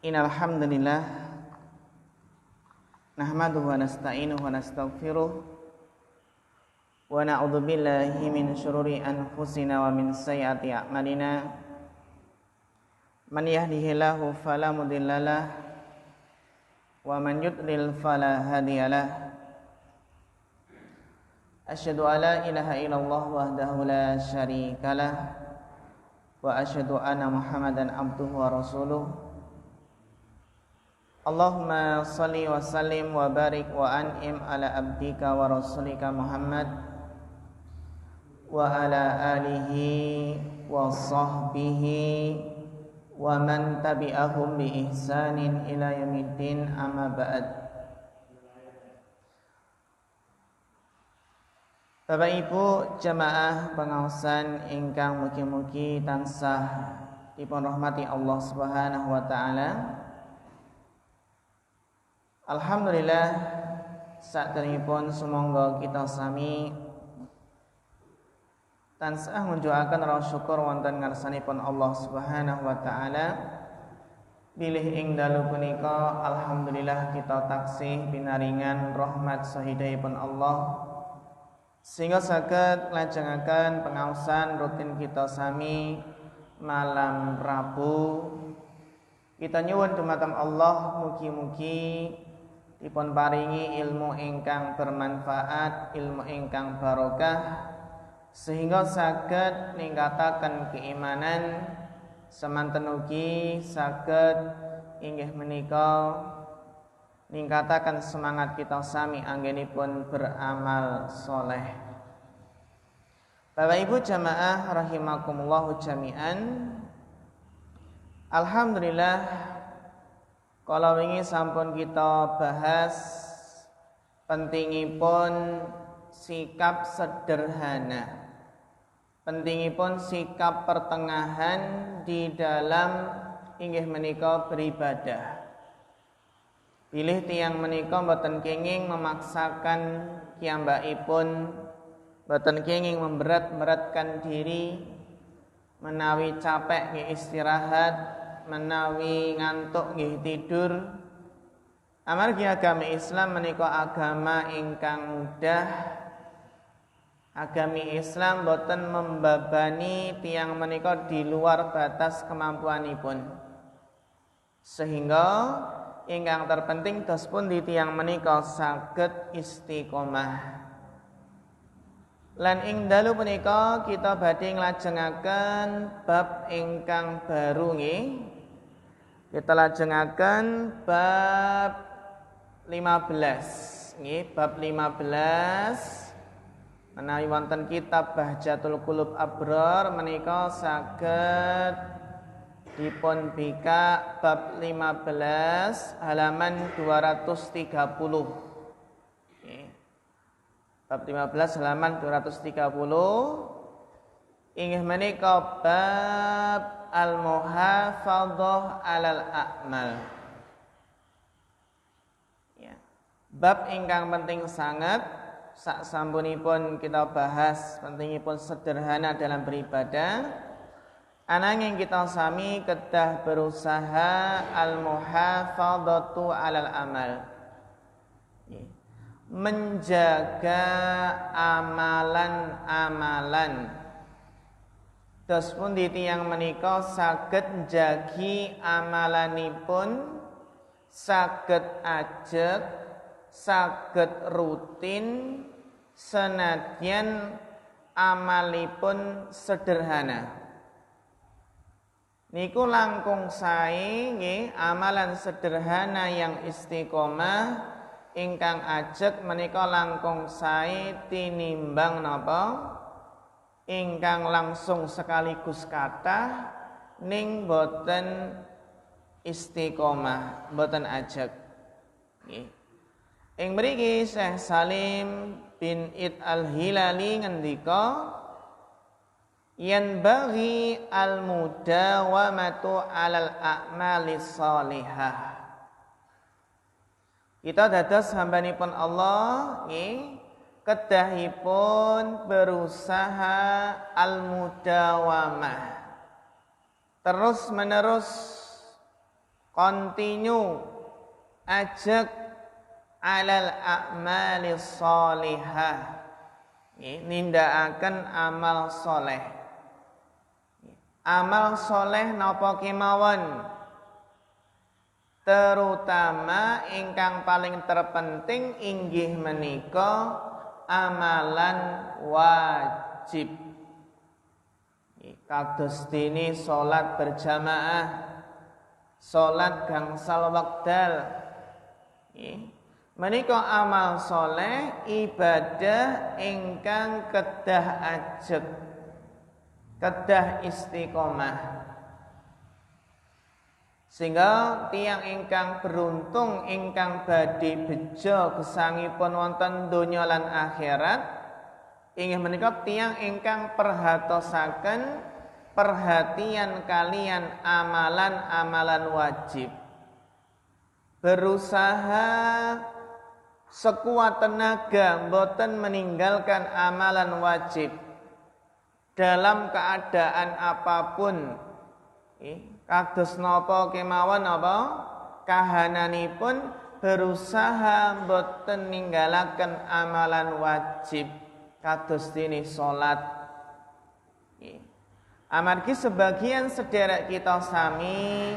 Innal hamdalillah nahmaduhu wa nasta'inuhu wa nastaghfiruh wa na'udzu billahi min syururi anfusina wa min sayyiati a'malina. Man yahdihillahu fala mudhillalah wa man yudlil fala hadiyalah. Asyhadu an la ilaha illallah wahdahu la syarikalah wa asyhadu anna Muhammadan abduhu wa rasuluh. Allahumma salli wa sallim wa barik wa an'im ala abdika wa rasulika Muhammad wa ala alihi wa sahbihi wa man tabi'ahum bi ihsanin ila yaumiddin, amma ba'd. Bapak Ibu jamaah pengaosan ingkang mugi-mugi tansah dipun rahmati Allah Subhanahu wa taala. Alhamdulillah, saderengipun sumangga kita sami tansah ngunjukaken rasa syukur wonten ngarsanipun Allah Subhanahu wa taala. Bilih ing dalu punika alhamdulillah kita taksih pinaringan rahmat sahidahipun Allah sehingga saged nglajengaken pengaosan rutin kita sami malam Rabu. Kita nyuwun dumateng Allah mugi-mugi dipun paringi ilmu ingkang bermanfaat, ilmu ingkang barokah, sehingga saged ningkataken keimanan, semanten ugi saged inggih menika ningkataken semangat kita sami anggenipun beramal soleh. Bapak Ibu jamaah rahimakumullah jami'an. Alhamdulillah, kalau wingi sampun kita bahas pentingipun sikap sederhana, pentingipun sikap pertengahan di dalam inggih menika beribadah. Pilih tiyang menika mboten kenging memaksakan kiyambakipun, mboten kenging memberat-beratkan diri, menawi capek nggih istirahat, menawi ngantuk nggih tidur. Amargi agama Islam menika agama ingkang mudah. Agami Islam boten membebani tiyang menika di luar batas kemampuanipun. Sehingga ingkang terpenting daspun di tiyang menika saged istiqomah. Lan ing dalu punika kita badhe nglajengaken bab ingkang baru nggih. Kita lajengaken bab 15 nggih, bab 15 menawi wonten kitab Bahjatul Qulub Abrar menika saged dipun bika bab 15 halaman 230. Bab 15 halaman 230 inggih menika bab al-muhafadzah 'alal a'mal. Ya. Bab ingkang penting sangat sak sampunipun kita bahas pentingipun sederhana dalam beribadah. Ananging kita sami kedah berusaha al-muhafadzatu 'alal amal. Ya. Menjaga amalan-amalan. Dos pun tiyang menika saged njagi amalanipun, saged ajeg, saged rutin senadyan amalipun sederhana. Niku langkung sae nggih amalan sederhana yang istiqomah ingkang ajeg menika langkung sae tinimbang napa ingkang langsung sekaligus kathah ning boten istiqomah, boten ajeg. Nggih. Ing mriki Syekh Salim bin Id Al-Hilali ngendika yen bagi al-mudawamatu 'alal a'malis shalihah. Kita dados hambanipun Allah nggih kedahipun berusaha al-mudawamah terus menerus continue ajak alal a'malis sholihah, nindakaken amal soleh. Amal soleh napa kemawon, terutama ingkang paling terpenting inggih menika amalan wajib. Kados dene salat berjamaah, salat gangsal wekdal. Menika amal soleh, ibadah ingkang kedah ajeg, kedah istiqomah. Sehingga tiyang ingkang beruntung ingkang badhe bejo gesangipun wonten donya lan akhirat, inggih menika tiyang ingkang perhatosaken perhatian kalian amalan-amalan wajib. Berusaha sekuat tenaga mboten meninggalkan amalan wajib dalam keadaan apapun. Kados napa kemawon napa kahananipun, berusaha mboten ninggalaken amalan wajib kados dene salat. Amargi sebagian sederek kita sami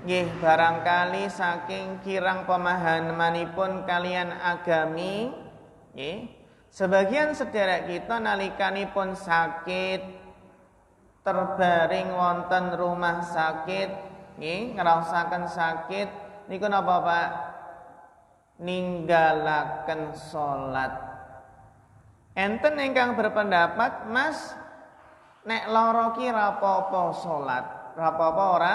nggih barangkali saking kirang pemahamanipun kalian agami, nggih, sebagian sederek kita nalikanipun sakit, terbaring wonten rumah sakit, nggih, ngrasakaken sakit niku napa Pak? Ninggalaken salat. Enten ingkang berpendapat, Mas, nek lara ki ra apa-apa salat, ra apa-apa ora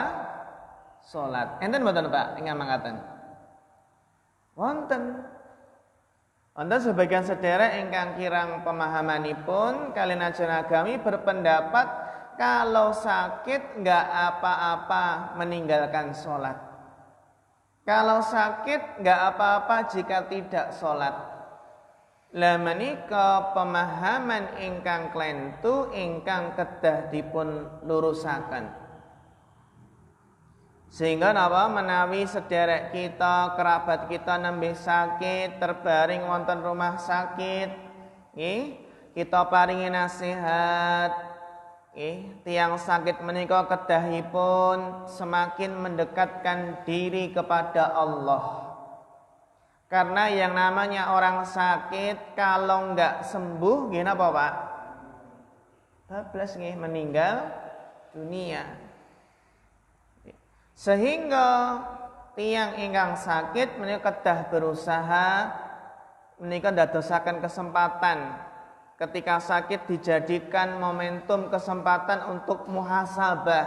salat. Enten mboten Pak ingkang mangkaten? Wonten. Wonten sebagian sederek ingkang kirang pemahamanipun kalian ajaran agami berpendapat kalau sakit enggak apa-apa meninggalkan salat. Kalau sakit enggak apa-apa jika tidak salat. Lah menika pemahaman ingkang klentu ingkang kedah dipun lurusaken. Sehingga napa menawi sederek kita, kerabat kita nembe sakit, terbaring wonten rumah sakit, nggih, kita paringi nasihat, nggih, tiyang sakit menika kedahipun semakin mendekatkan diri kepada Allah. Karena yang namanya orang sakit kalau enggak sembuh, nggih napa Pak? Bablas nggih, meninggal dunia. Sehingga tiyang ingkang sakit menika kedah berusaha menika ndadosaken kesempatan ketika sakit dijadikan momentum kesempatan untuk muhasabah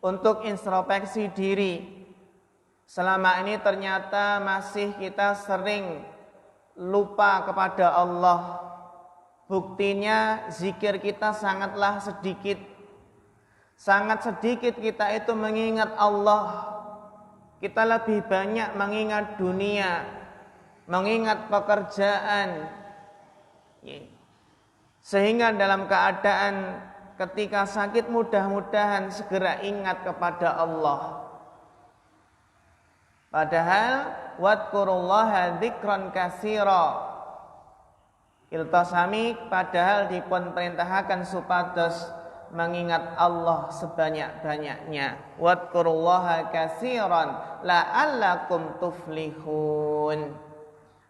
untuk introspeksi diri. Selama ini ternyata masih kita sering lupa kepada Allah. Buktinya zikir kita sangatlah sedikit. Sangat sedikit kita itu mengingat Allah. Kita lebih banyak mengingat dunia, mengingat pekerjaan. Sehingga dalam keadaan ketika sakit mudah-mudahan segera ingat kepada Allah. Padahal wadkurullaha dzikran katsira. Iltasami padahal dipun perintahaken supados mengingat Allah sebanyak-banyaknya. Wadkurullaha katsiran la'allakum tuflihun.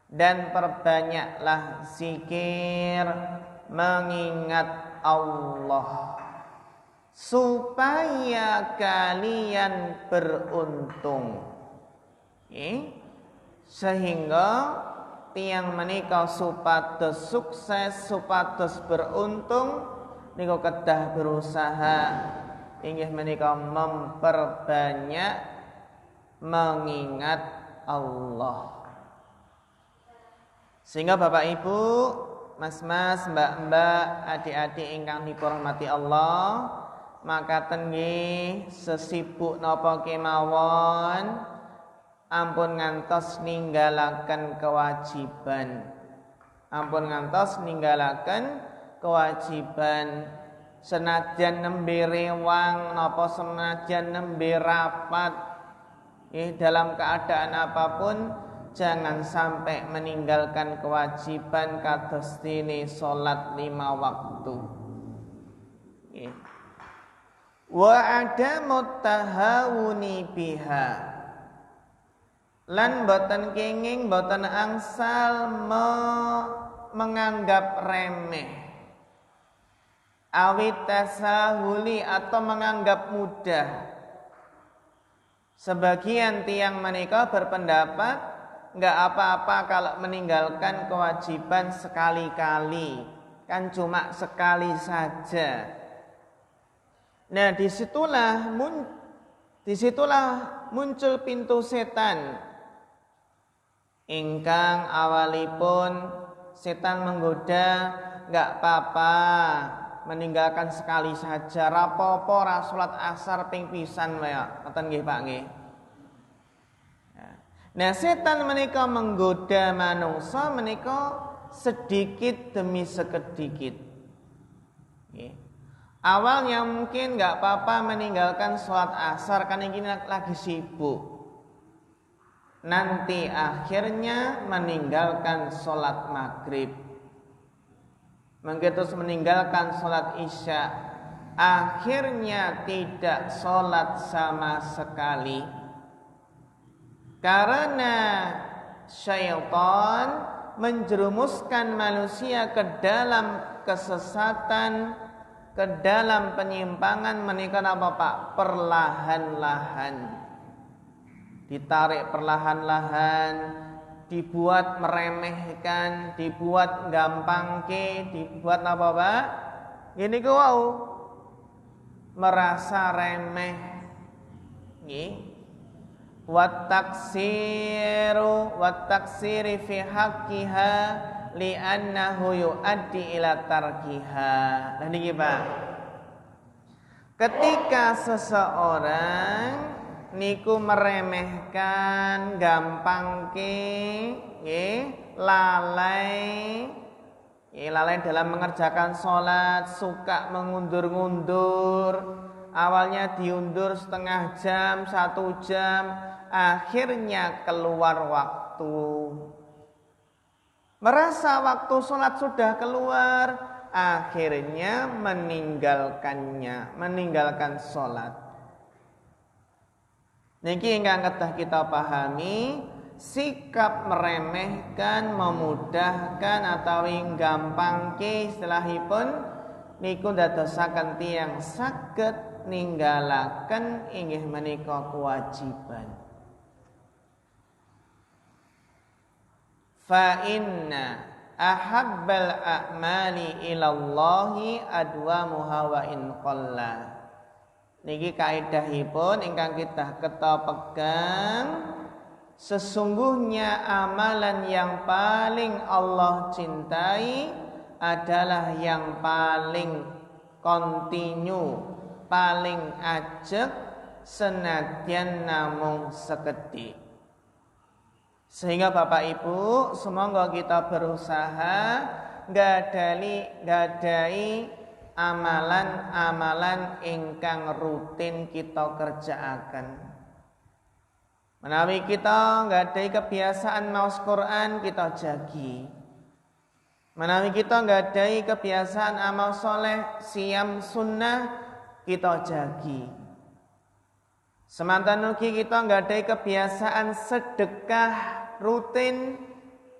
Dan perbanyaklah zikir mengingat Allah supaya kalian beruntung. Sehingga tiyang menika supados sukses, supados beruntung, niku kedah berusaha inggih menika memperbanyak mengingat Allah. Sehingga Bapak Ibu, Mas-mas, Mbak-mbak, adik-adik ingkang dikurmati Allah, maka nggih sesibuk napa kemawon ampun ngantos ninggalaken kewajiban. Ampun ngantos ninggalaken kewajiban. senajan nembe rewang napa senajan nembe rapat dalam keadaan apapun jangan sampai meninggalkan kewajiban kados dene salat 5 waktu. Wa adamu tahawuni biha, lan boten kenging boten angsal menganggap remeh, awit tasahuli atau menganggap mudah. Sebagian tiang menika berpendapat enggak apa-apa kalau meninggalkan kewajiban sekali-kali, kan cuma sekali saja. Nah, disitulah muncul pintu setan. Ingkang awalipun setan menggoda, enggak apa-apa meninggalkan sekali saja, rapopo ra salat asar ping pisan wae. Ngoten nggih Pak nggih. Nah, setan menika menggoda manungsa menika sedikit demi sedikit. Awalnya mungkin nggak apa-apa meninggalkan sholat asar karena ini lagi sibuk. Nanti akhirnya meninggalkan sholat maghrib. Terus meninggalkan sholat isya. Akhirnya tidak sholat sama sekali. Karena syaitan menjerumuskan manusia ke dalam kesesatan, ke dalam penyimpangan menika apa Pak? Perlahan-lahan. Ditarik perlahan-lahan, dibuat meremehkan, dibuat gampangke, dibuat apa Pak? Gini ku wau. Merasa remeh. Nggih. Wat taksiri fi haqqiha li'annahu yu'addi ila tarkiha. Nah niki Pak. Ketika seseorang niku meremehkan, gampangke, lalai dalam mengerjakan sholat, suka mengundur-ngundur, awalnya diundur setengah jam, 1 jam, akhirnya keluar waktu. Merasa waktu sholat sudah keluar, akhirnya meninggalkan sholat. Niki ingkang kedah kita pahami, sikap meremehkan, memudahkan atau gampangke istilahipun niku dadosaken tiyang saged ninggalaken inggih menika kewajiban. Fa inna ahabbal a'mali ilallahi adwamuha wa in qalla. Niki kaidahipun ingkang kita pegang, sesungguhnya amalan yang paling Allah cintai adalah yang paling kontinu, paling ajeg senadyan namung sekedhik. Sehingga Bapak Ibu, semoga kita berusaha gadai amalan-amalan ingkang rutin kita kerjaaken. Menawi kita gadai kebiasaan maos Quran, kita jagi. Menawi kita gadai kebiasaan amal soleh, siam sunnah, kita jagi. Semantan ugi kita gadai kebiasaan sedekah rutin,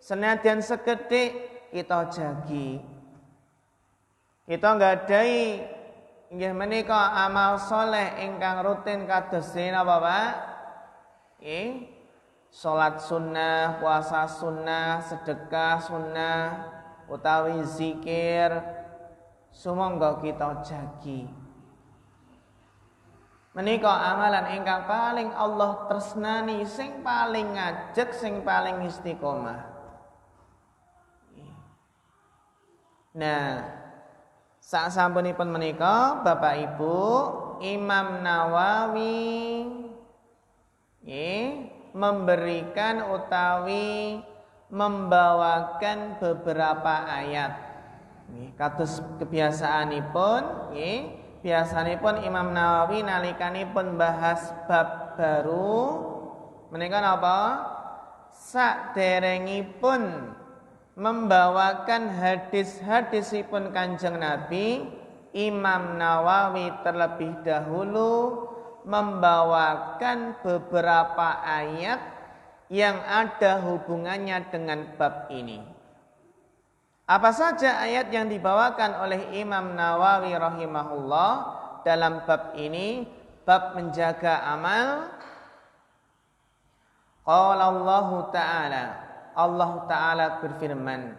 senadyan sekedhik, kita jagi. Kita gadai inggih menika amal soleh ingkang rutin kados napa Pak? Salat sunnah, puasa sunnah, sedekah sunnah, utawi zikir, sumangga kita jagi. Menika amalan ingkang paling Allah tresnani, sing paling ngajeg, sing paling istiqomah. Nah, sasampunipun menika Bapak Ibu, Imam Nawawi memberikan utawi membawakan beberapa ayat. Kados kebiasaanipun nggih, biasanipun Imam Nawawi nalikanipun bahas bab baru menika napa? Saderengipun membawakan hadis-hadisipun Kanjeng Nabi, Imam Nawawi terlebih dahulu membawakan beberapa ayat yang ada hubungannya dengan bab ini. Apa saja ayat yang dibawakan oleh Imam Nawawi rahimahullah dalam bab ini, bab menjaga amal? Qala Allah Ta'ala, Allah Ta'ala berfirman,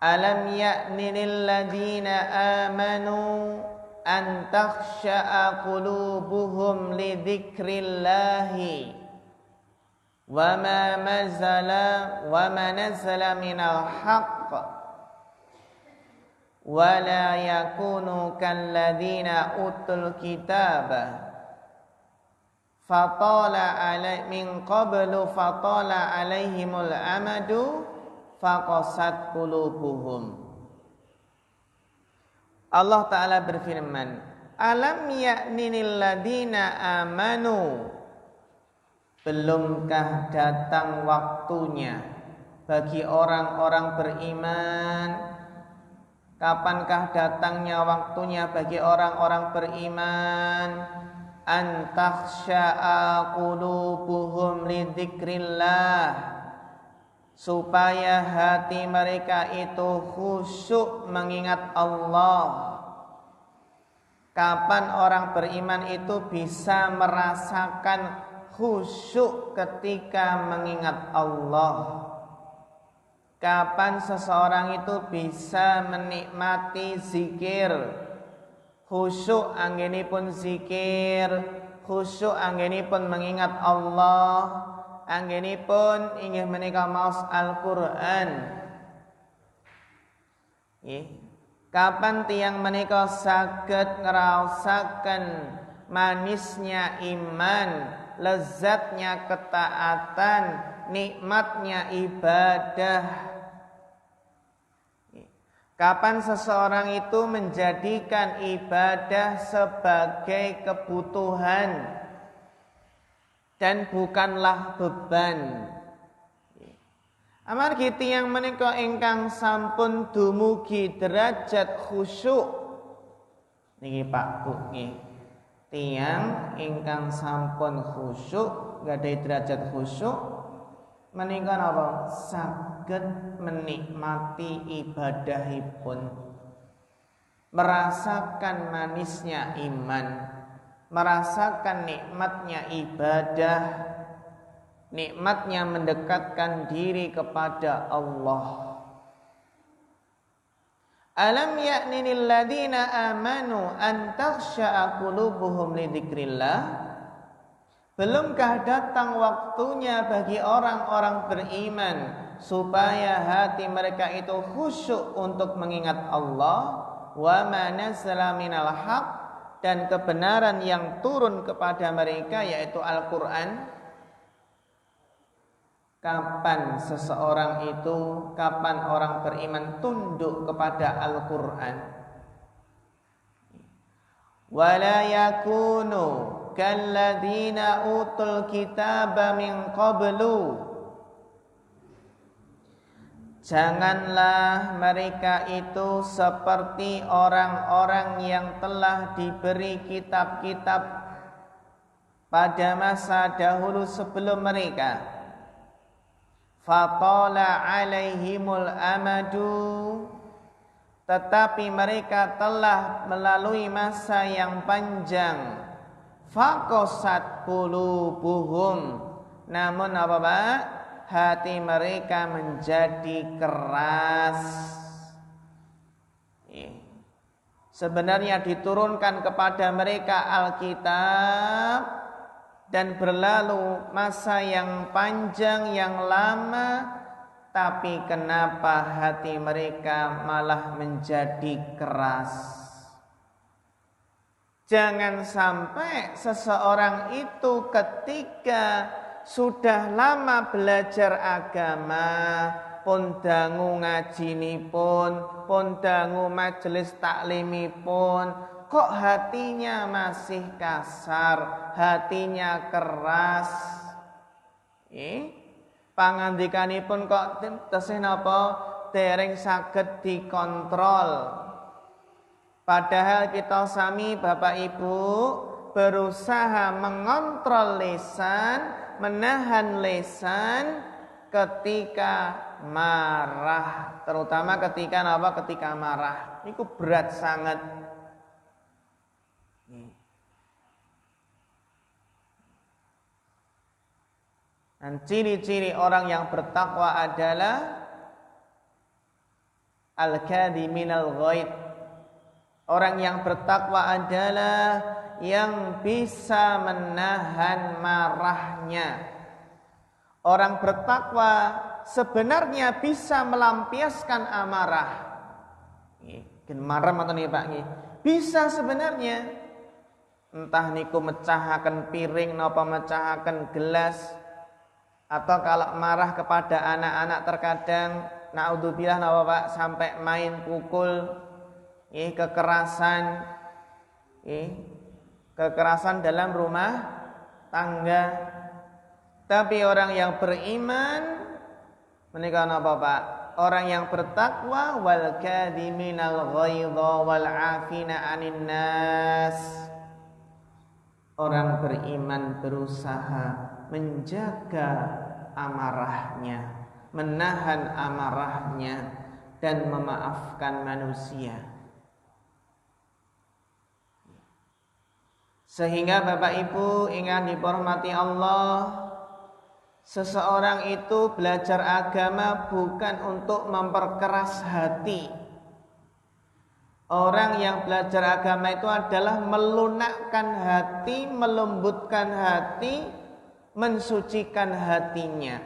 Alam ya'ni lilladzina amanu an takhsha'a qulubuhum li dzikrillahi wa ma nazala minal haqq wa la yakunu kalladzina utul kitaba min qablu fatala alaihimul amadu faqasat qulubuhum. Allah Ta'ala berfirman, Alam ya'ninil ladina amanu, belumkah datang waktunya bagi orang-orang beriman? Kapankah datangnya waktunya bagi orang-orang beriman? An takhsha'a qulubuhum li dzikrillah, supaya hati mereka itu khusyuk mengingat Allah. Kapan orang beriman itu bisa merasakan khusyuk ketika mengingat Allah? Kapan seseorang itu bisa menikmati zikir? Khusyuk anggenipun zikir, khusyuk anggenipun mengingat Allah, anggenipun inggih menika maos Al-Qur'an. Kapan tiang menika saged ngraosaken manisnya iman, lezatnya ketaatan, nikmatnya ibadah? Kapan seseorang itu menjadikan ibadah sebagai kebutuhan dan bukanlah beban? Amargi tiyang menika ingkang sampun dumugi derajat khusyuk niki Pak Bu nggih. Tiyang ingkang sampun khusyuk, gadhahi derajat khusyuk menika napa? Saged menikmati ibadahipun, merasakan manisnya iman, merasakan nikmatnya ibadah, nikmatnya mendekatkan diri kepada Allah. Alam ya'ni lil ladzina amanu an takhsha'a qulubuhum li dzikrillah, belumkah datang waktunya bagi orang-orang beriman supaya hati mereka itu khusyuk untuk mengingat Allah, wa ma nazala minal haq, dan kebenaran yang turun kepada mereka yaitu Al-Qur'an. Kapan seseorang itu, kapan orang beriman tunduk kepada Al-Qur'an? Wala yakunu kalladzina utul kitaba min qablu, janganlah mereka itu seperti orang-orang yang telah diberi kitab-kitab pada masa dahulu sebelum mereka. Fatala alaihimul amadu, tetapi mereka telah melalui masa yang panjang. Faqasat qulubuhum, namun apa Pak? Hati mereka menjadi keras. Sebenarnya diturunkan kepada mereka Alkitab dan berlalu masa yang panjang yang lama, tapi kenapa hati mereka malah menjadi keras? Jangan sampai seseorang itu ketika sudah lama belajar agama, pun dangu ngajinipun, pun dangu majelis taklimipun, kok hatinya masih kasar, hatinya keras. Pangandikanipun kok tesih napa dereng saged dikontrol. Padahal kita sami Bapak Ibu berusaha mengontrol lisan, menahan lisan ketika marah, terutama ketika apa? Ketika marah. Itu berat sangat. Dan ciri-ciri orang yang bertakwa adalah al-kadhiminal ghaid. Orang yang bertakwa adalah yang bisa menahan marahnya. Orang bertakwa sebenarnya bisa melampiaskan amarah. Marah atau nih Pak? Bisa sebenarnya. Entah niku mecahaken piring, napa mecahaken gelas, atau kalau marah kepada anak-anak terkadang naudzubillah napa Pak sampai main pukul. Kekerasan dalam rumah tangga. Tapi orang yang beriman menika napa Pak? Orang yang bertakwa wal kadhiminal ghaidha wal 'afina 'anil nas. Orang beriman berusaha menjaga amarahnya, menahan amarahnya dan memaafkan manusia. Sehingga Bapak Ibu ingin dihormati Allah, seseorang itu belajar agama bukan untuk memperkeras hati. Orang yang belajar agama itu adalah melunakkan hati, melembutkan hati, mensucikan hatinya.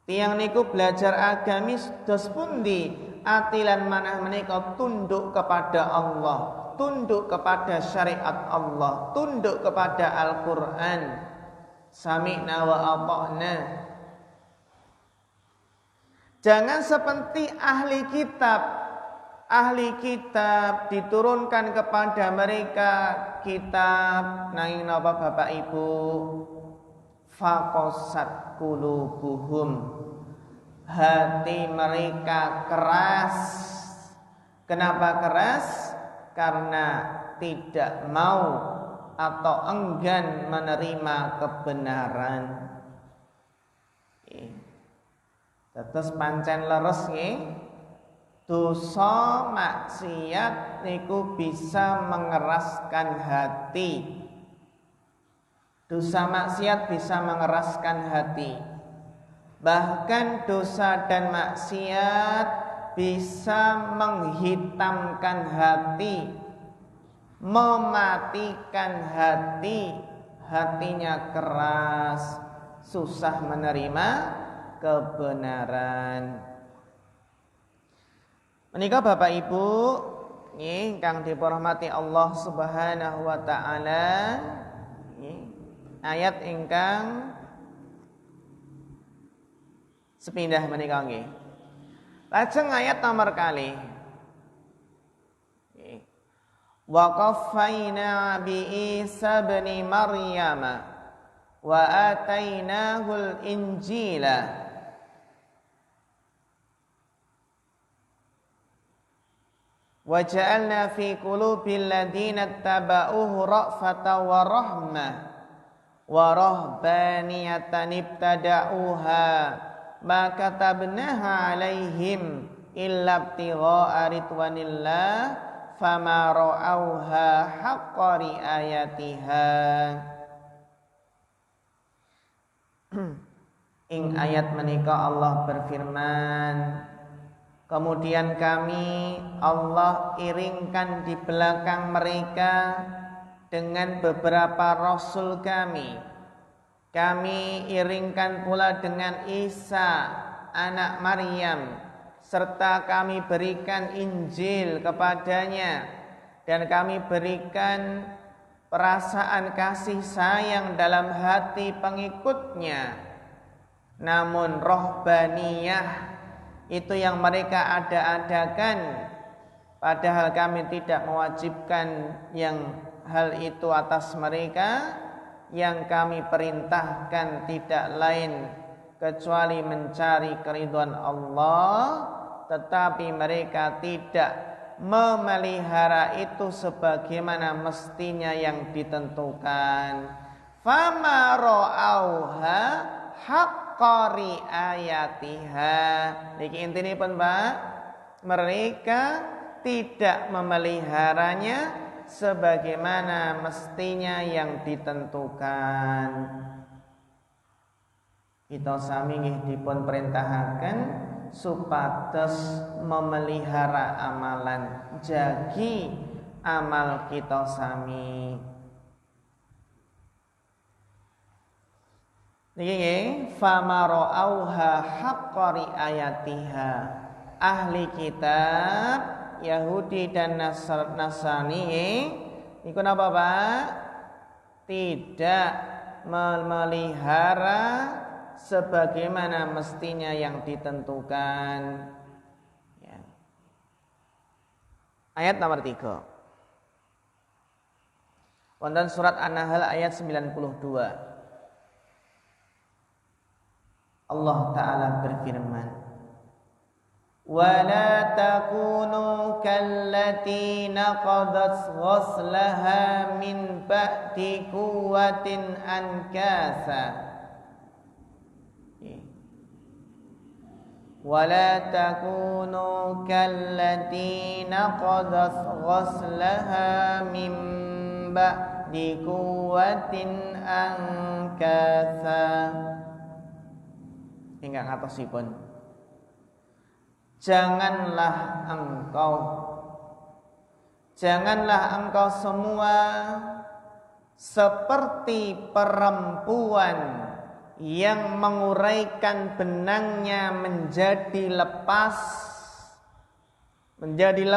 Tiang niku belajar agamis dos pundi atilan manah menika tunduk kepada Allah, tunduk kepada syariat Allah, tunduk kepada Al-Quran. Sami'na wa ata'na. Jangan seperti ahli kitab. Ahli kitab diturunkan kepada mereka kitab nanging napa Bapak Ibu? Faqasat qulubuhum. Hati mereka keras. Kenapa keras? Karena tidak mau atau enggan menerima kebenaran. Terus pancen leres nggih. Dosa maksiat niku bisa mengeraskan hati. Dosa maksiat bisa mengeraskan hati. Bahkan dosa dan maksiat bisa menghitamkan hati, mematikan hati. Hatinya keras, susah menerima kebenaran. Menika Bapak Ibu ingkang dirahmati Allah Subhanahu wa taala, ayat ingkang sepindah menika nggih. Lajeng ayat nomor kali. Wa qaffayna bi Isa ibn Maryam wa atainahul injila wa ja'alna fi qulubil ladzina ittaba'uhu ra'fatan wa rahmah wa rahbaniyatan ibtada'uha ma katabnaha 'alaihim illa ibtigha'a ridwanillah fama ra'auha haqqa riayatiha. Ing ayat menika Allah berfirman, kemudian kami Allah iringkan di belakang mereka dengan beberapa rasul kami. Kami iringkan pula dengan Isa anak Maryam, serta kami berikan Injil kepadanya, dan kami berikan perasaan kasih sayang dalam hati pengikutnya. namun rohbaniyah itu yang mereka ada-adakan, padahal kami tidak mewajibkan yang hal itu atas mereka. Yang kami perintahkan tidak lain kecuali mencari keridhaan Allah, tetapi mereka tidak memelihara itu sebagaimana mestinya yang ditentukan. Fama ra'auha haqqa riayatiha. Niki intinipun, Pak, mereka tidak memeliharanya sebagaimana mestinya yang ditentukan. Kita sami nggih dipun perintahaken supados memelihara amalan, jagi amal kita sami. Niki nggih, famara'auha haqqa riayatiha. Ahli kitab Yahudi dan Nasrani niku napa, Pak? Tidak memelihara sebagaimana mestinya yang ditentukan. Ya. Ayat nomor 3. Wonten surat An-Nahl ayat 92. Allah Ta'ala berfirman, وَلَا تَكُونُوا كَالَّتِي نَقَضَتْ غَزْلَهَا مِنْ بَعْدِ قُوَّةٍ أَنْكَاثًا. وَلَا تَكُونُوا كَالَّتِي نَقَضَتْ غَزْلَهَا مِنْ بَعْدِ قُوَّةٍ أَنْكَاثًا. Hingga ngatosipun, Janganlah engkau semua seperti perempuan yang menguraikan benangnya menjadi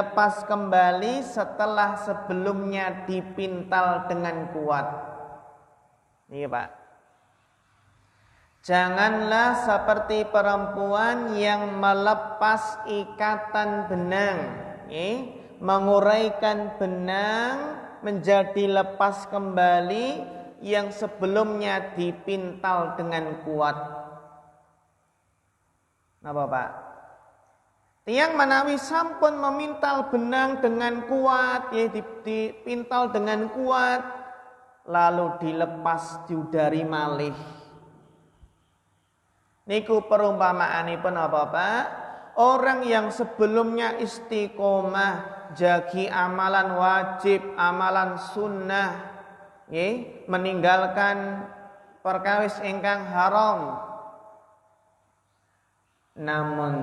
lepas kembali setelah sebelumnya dipintal dengan kuat. Ini, Pak. Janganlah seperti perempuan yang melepas ikatan benang, menguraikan benang menjadi lepas kembali yang sebelumnya dipintal dengan kuat. Napa, Pak? Tiang menawi sampun memintal benang dengan kuat, dipintal dengan kuat, lalu dilepas diudari malih. Niku perumpamaanipun apa, Pak? Orang yang sebelumnya istiqomah jagi amalan wajib, amalan sunnah, meninggalkan perkawis ingkang haram, namun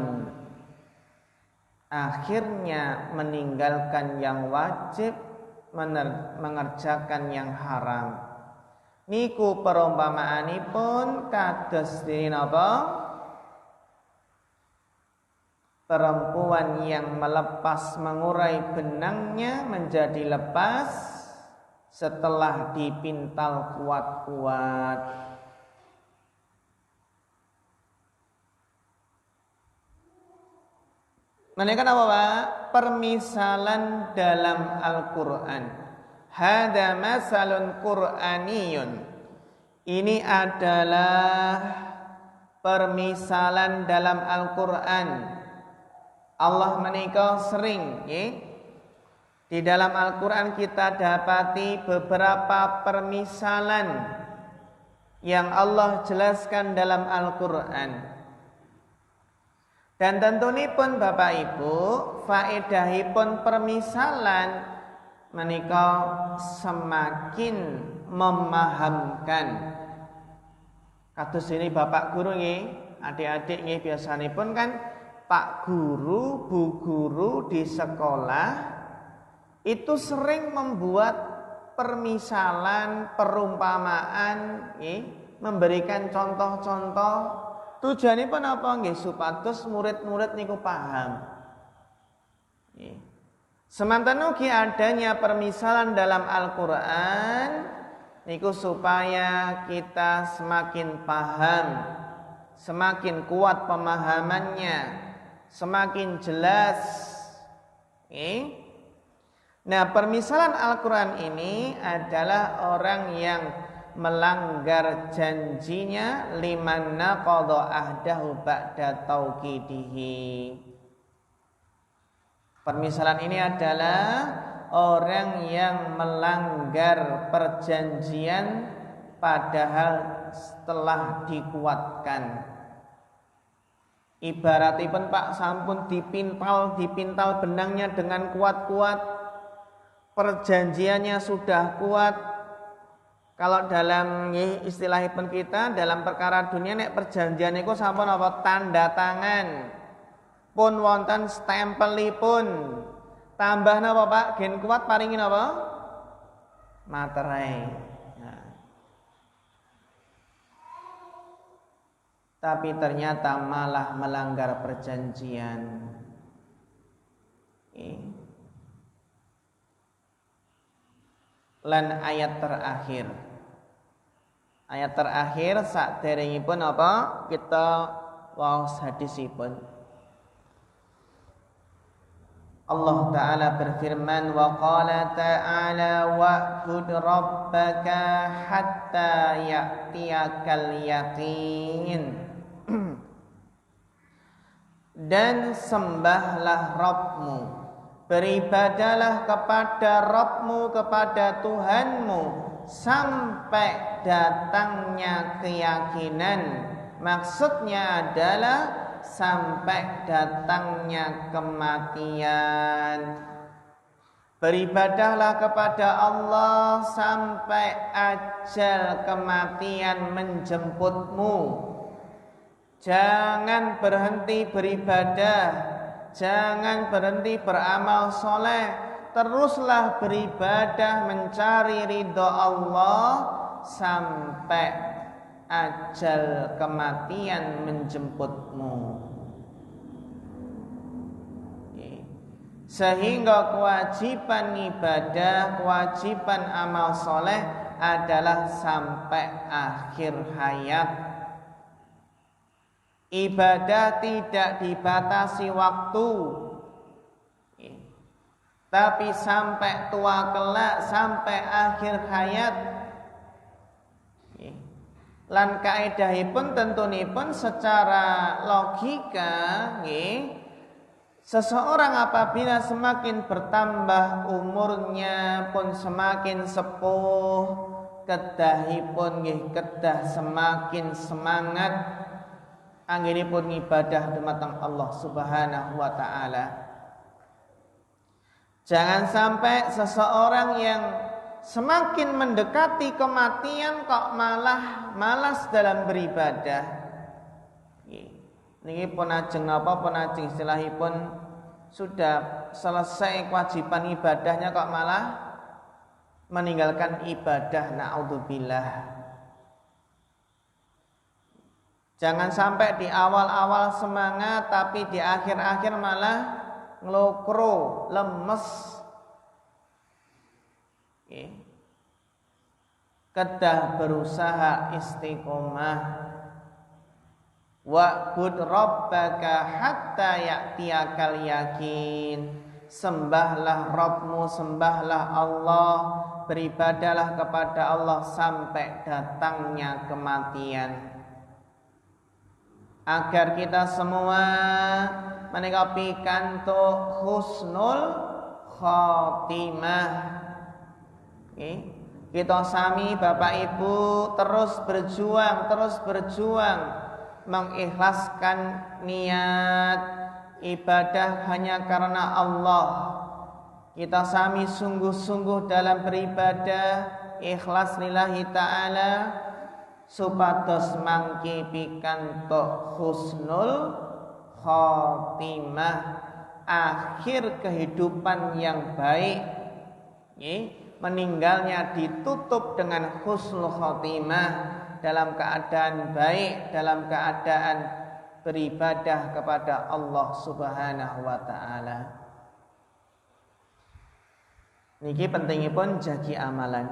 akhirnya meninggalkan yang wajib, mengerjakan yang haram. Niku perumpamaanipun kados dene napa? Perempuan yang melepas mengurai benangnya menjadi lepas setelah dipintal kuat-kuat. Menika apa, Pak? Permisalan dalam Al-Qur'an. Hada masalun Qur'aniyun. Ini adalah permisalan dalam Al-Qur'an. Allah menika sering, di dalam Al-Qur'an kita dapati beberapa permisalan yang Allah jelaskan dalam Al-Qur'an. Dan tentunipun Bapak Ibu, faedahipun permisalan menika semakin memahamkan. Kados ini Bapak guru nggih, adik-adik nggih biasanipun kan Pak guru, Bu guru di sekolah itu sering membuat permisalan, perumpamaan, memberikan contoh-contoh. Tujuanipun apa nggih? Supados murid-murid niku paham. Semanten ugi adanya permisalan dalam Al-Qur'an niku supaya kita semakin paham, semakin kuat pemahamannya, semakin jelas. Nah, permisalan Al-Quran ini adalah orang yang melanggar janjinya, liman naqadha ahdahu ba'da tauqidihi. Permisalan ini adalah orang yang melanggar perjanjian padahal setelah dikuatkan. Ibaratipun Pak sampun dipintal benangnya dengan kuat-kuat, perjanjiannya sudah kuat. Kalau dalam istilahipun kita dalam perkara dunia nek perjanjian niku sampun apa tanda tangan pun wonten stempelipun, tambah napa Pak gen kuat paringin apa materai. Nah. Tapi ternyata malah melanggar perjanjian. Lan ayat terakhir saderengipun apa kita waos hadisipun. Allah Ta'ala berfirman, wa qala ta'ala wa'bud rabbaka hatta ya'tiyakal yaqin. Dan sembahlah Rabbmu, beribadalah kepada Rabbmu, kepada Tuhanmu sampai datangnya keyakinan. Maksudnya adalah sampai datangnya kematian. Beribadahlah kepada Allah sampai ajal kematian menjemputmu. Jangan berhenti beribadah, jangan berhenti beramal soleh. Teruslah beribadah mencari ridho Allah sampai ajal kematian menjemputmu. Sehingga kewajiban ibadah, kewajiban amal soleh adalah sampai akhir hayat. Ibadah tidak dibatasi waktu, tapi sampai tua kelak, sampai akhir hayat. Lan kaedahipun tentunipun secara logika, seseorang apabila semakin bertambah umurnya pun semakin sepuh, kedahipun kedah semakin semangat anggenipun ibadah dumateng Allah Subhanahu wa taala. Jangan sampai seseorang yang semakin mendekati kematian kok malah malas dalam beribadah. Niki pun ajeng napa pun ajeng istilahipun sudah selesai kewajiban ibadahnya kok malah meninggalkan ibadah, naudzubillah. Jangan sampai di awal-awal semangat tapi di akhir-akhir malah ngelokro, lemes. Kedah berusaha istiqomah. Wa'bud rabbaka hatta ya'tiyakal yakin. Sembahlah Rabbmu, sembahlah Allah, beribadalah kepada Allah sampai datangnya kematian. Agar kita semua menika pikantuk husnul khotimah. Kita sami Bapak Ibu terus berjuang mengikhlaskan niat ibadah hanya karena Allah. Kita sami sungguh-sungguh dalam beribadah ikhlas lillahi ta'ala supados mangke pikantuk husnul khotimah, akhir kehidupan yang baik. Meninggalnya ditutup dengan husnul khotimah, dalam keadaan baik, dalam keadaan beribadah kepada Allah Subhanahu wa taala. Niki pentingipun jagi amalan.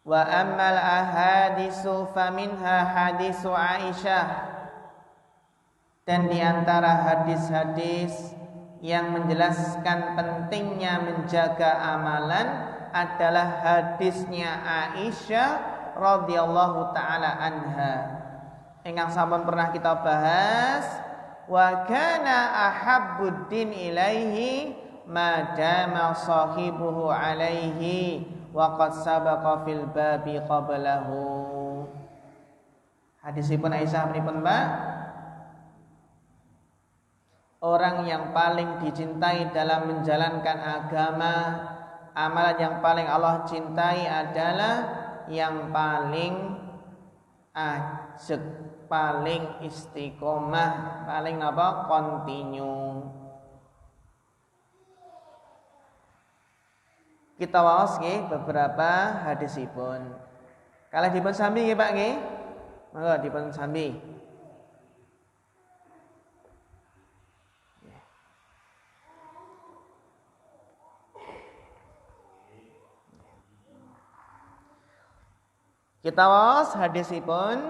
Wa ammal ahadisu faminha hadisu Aisyah. Dan di antara hadis-hadis yang menjelaskan pentingnya menjaga amalan adalah hadisnya Aisyah radhiyallahu taala anha. Ingkang sampun pernah kita bahas, wa kana ahabbuddin ilaihi ma dama sahibuhu alaihi wa qad sabaqa fil babi qablahu. Hadisipun Aisyah pripun, Mbak? Orang yang paling dicintai dalam menjalankan agama, amalan yang paling Allah cintai adalah yang paling ajeg, paling istiqomah, paling apa? Continue. Kita waos nggih beberapa hadisipun. Kalih dipun sambi nggih Pak nggih. Monggo dipun sambi. Kita waos hadisipun.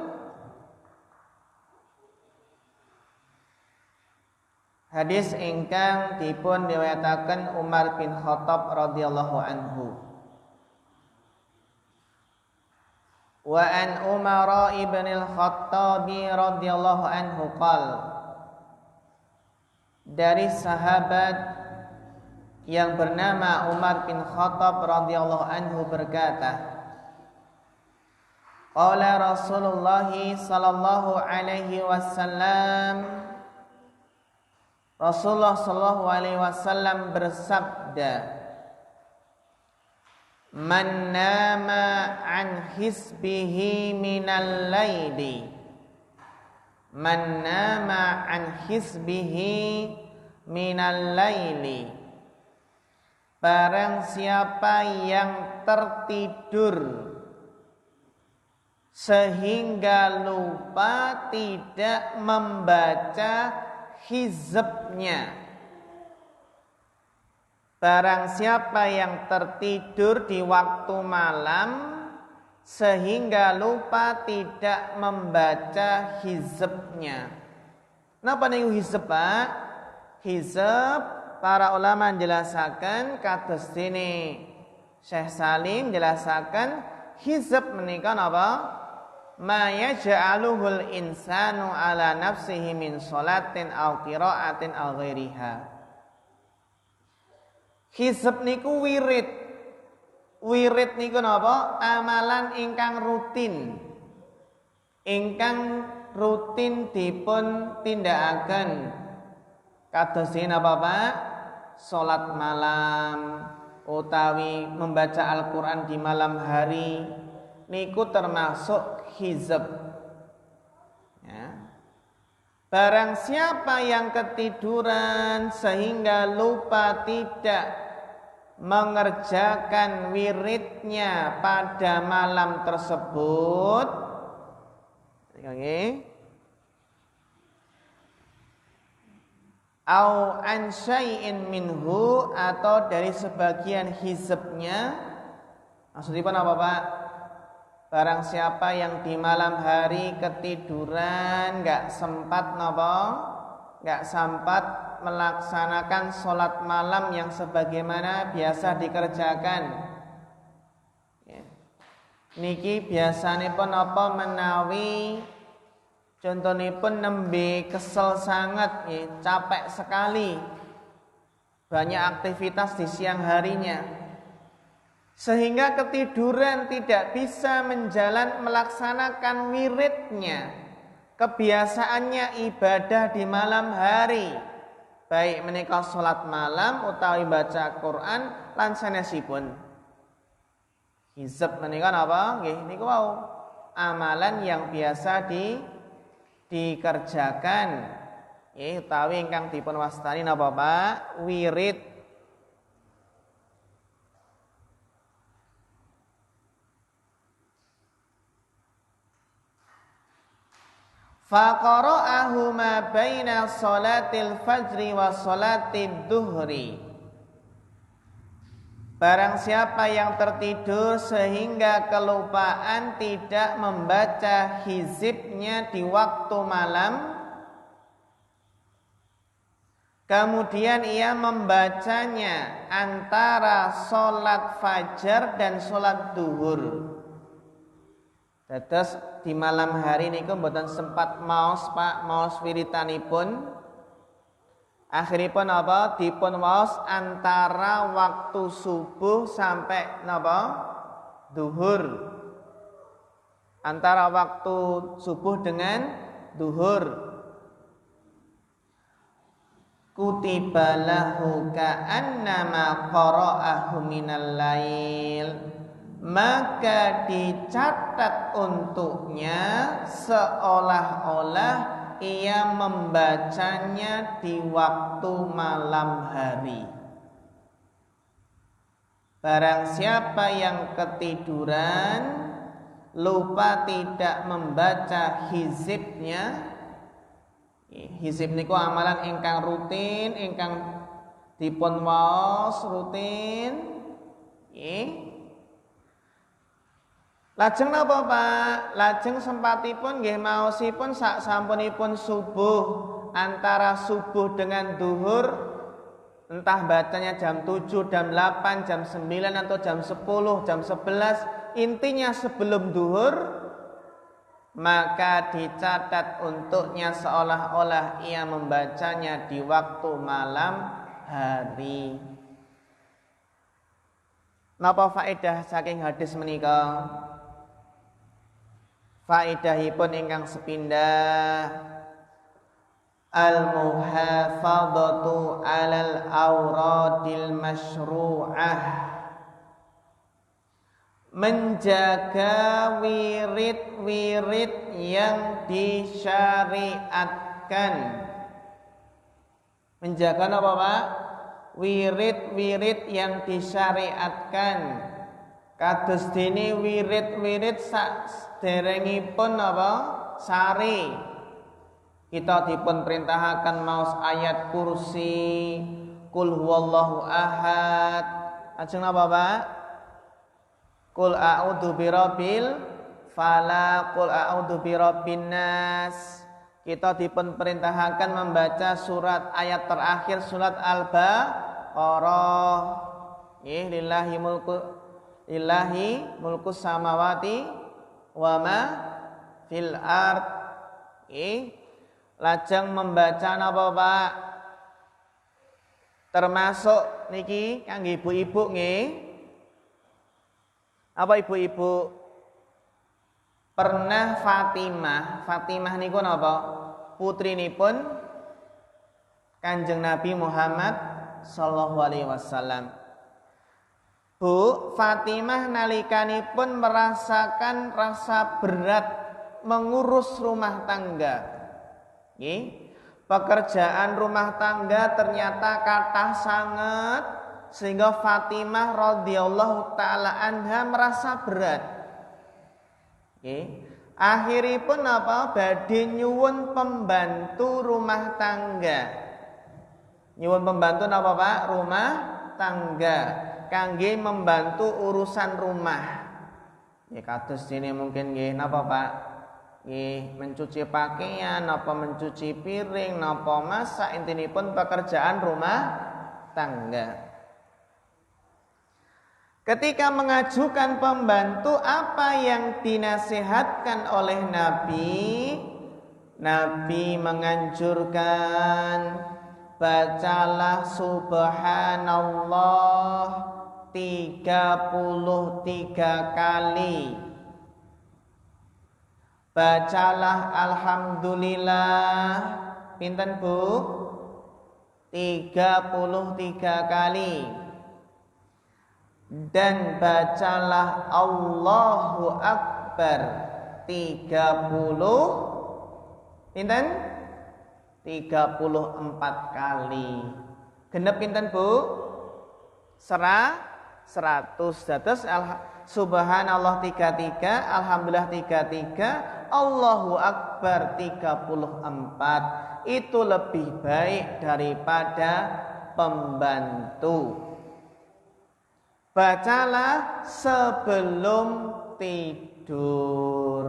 Hadis ingkang dipun riwayataken Umar bin Khattab radhiyallahu anhu. Wa an Umar ibn al-Khattab radhiyallahu anhu qala, dari sahabat yang bernama Umar bin Khattab radhiyallahu anhu berkata, qala Rasulullah sallallahu alaihi wasallam, Rasulullah sallallahu alaihi wasallam bersabda, man nama an hisbihi minal laili, man nama an hisbihi minal laili, barang siapa yang tertidur sehingga lupa tidak membaca hizbnya. Barang siapa yang tertidur di waktu malam sehingga lupa tidak membaca hizbnya. Napa niku hizb, Pak? Hizb para ulama menjelaskan kados dene Syekh Salim menjelaskan hizb menika napa? Ma yaj'aluhul insanu ala nafsihi min sholatin aw qiraatin aw ghairiha. Hizb niku wirid. Wirid niku napa? Amalan ingkang rutin. Ingkang rutin dipun tindakaken. Kados napa, Pak? Salat malam utawi membaca Al-Qur'an di malam hari niku termasuk hizb. Ya. Barang siapa yang ketiduran sehingga lupa tidak mengerjakan wiridnya pada malam tersebut, au an syai'in minhu, atau dari sebagian hizbnya. Maksudnya apa, Pak? Barang siapa yang di malam hari ketiduran, enggak sempat melaksanakan sholat malam yang sebagaimana biasa dikerjakan. Ya. Niki biasanipun apa menawi contonipun nembe kesel sangat, ya, capek sekali, banyak aktivitas di siang harinya, sehingga ketiduran tidak bisa melaksanakan wiridnya, kebiasaannya ibadah di malam hari, baik menika salat malam utawi baca Quran lan sanesipun. Hizb menika napa? Nggih niku wau amalan yang biasa dikerjakan, nggih utawi ingkang dipun wastani napa, Pak? Wirid. Faqara'ahu ma baina salatil fajri wa salatid duhri. Barang siapa yang tertidur sehingga kelupaan tidak membaca hizibnya di waktu malam, kemudian ia membacanya antara sholat fajar dan sholat duhur. Terus di malam hari niku mboten sempat maos Pak, maos wiritanipun. Akhiripun apa? Dipun waos antara waktu subuh sampai napa? Duhur. Antara waktu subuh dengan duhur. Kutiba lahu ka'annama qara'ahu minal lail. Maka dicatat untuknya seolah-olah ia membacanya di waktu malam hari. Barang siapa yang ketiduran, lupa tidak membaca hizibnya. Hizib niku amalan ingkang rutin, ingkang dipun waos rutin. Lajeng napa Pak? Lajeng sempatipun nggih maosipun sak sampunipun subuh, antara subuh dengan duhur, entah bacanya jam 7, jam 8, jam 9 atau jam 10, jam 11, intinya sebelum duhur, maka dicatat untuknya seolah-olah ia membacanya di waktu malam hari. Napa faedah saking hadis menika? Faedahipun ingkang sepindah, al-muhafadzatu 'alal auradil masyru'ah, menjaga wirid-wirid yang disyariatkan. Menjaga apa Pak? Wirid-wirid yang disyariatkan. Kados dene wirid-wirid saderengipun apa? Sari. Kita dipun perintahaken maos ayat kursi, Qul huwallahu ahad. Ajeng apa Pak? Qul a'udzu birabbil falaq, Qul a'udzu birabbin nas. Kita dipun perintahaken membaca surat ayat terakhir surat Al-Baqarah. Lillahi mulkus samawati wa ma fil ard. Lajeng membaca napa Pak? Termasuk niki kangge ibu-ibu nggih. Apa ibu-ibu pernah Fatimah niku napa? Putrinipun Kanjeng Nabi Muhammad sallallahu alaihi wasallam. Bu, Fatimah nalikanipun merasakan rasa berat mengurus rumah tangga. Pekerjaan rumah tangga ternyata kathah sangat, sehingga Fatimah radhiyallahu taala anha merasa berat. Akhiripun apa? Badhe nyuwun pembantu rumah tangga. Nyuwun pembantu napa Pak? Rumah tangga. Kangge membantu urusan rumah. Kados dene mungkin nggih napa Pak? Nggih mencuci pakaian, napa mencuci piring, napa masak, intinipun pekerjaan rumah tangga. Ketika mengajukan pembantu, apa yang dinasihatkan oleh Nabi? Nabi menganjurkan bacalah subhanallah 33 kali. Bacalah alhamdulillah pinten Bu? 33 kali. Dan bacalah Allahu Akbar 30 pinten? 34 kali. Genep pinten Bu? 100. Dados subhanallah 33, alhamdulillah 33, Allahu Akbar 34. Itu lebih baik daripada pembantu. Bacalah sebelum tidur.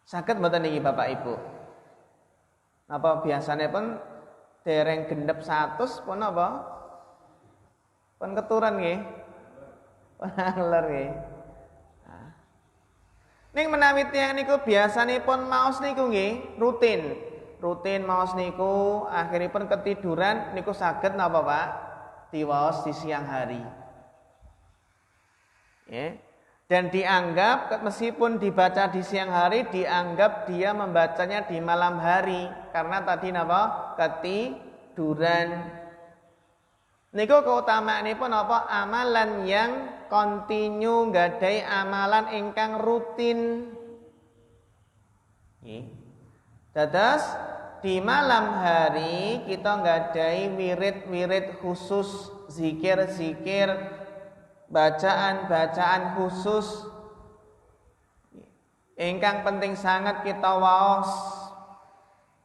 Saged mboten niki Bapak Ibu? Apa biasanya pun dereng gendep 100 pun apa? Pun keturunan nggih. Pun angler nggih. Ning menawi tiyang niku biasanipun maos niku nggih rutin maos niku akhiripun ketiduran niku saged napa Pak? Diwaos di siang hari. Ya. Dan dianggap meskipun dibaca di siang hari dianggap dia membacanya di malam hari karena tadi napa? Ketiduran. Niku keutamaanipun apa? Amalan yang kontinu nggadahi amalan ingkang rutin. Nggih. Dados di malam hari kita nggadahi wirid-wirid khusus, zikir-zikir, bacaan-bacaan khusus ingkang penting sangat kita waos.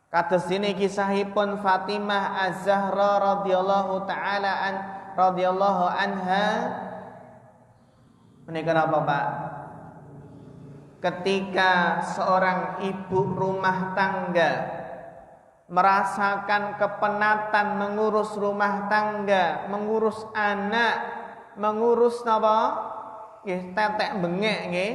Kados dene kisahipun Fatimah Az-Zahra radhiyallahu anha. Menika napa, Pak? Ketika seorang ibu rumah tangga merasakan kepenatan mengurus rumah tangga, mengurus anak, mengurus napa? Nggih, tetek bengek nggih.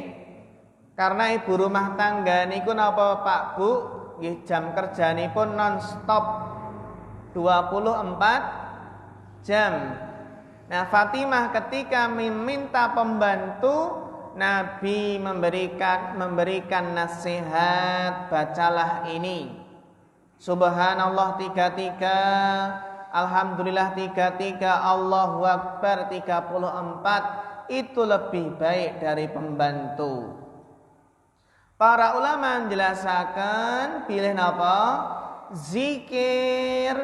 Karena ibu rumah tangga niku napa, Pak Bu? Nggih, jam kerjanipun non-stop 24 jam. Nah, Fatimah ketika meminta pembantu, Nabi memberikan nasihat, bacalah ini. Subhanallah 33, alhamdulillah 33, Allahu Akbar 34, itu lebih baik dari pembantu. Para ulama menjelaskan pilih napa? Zikir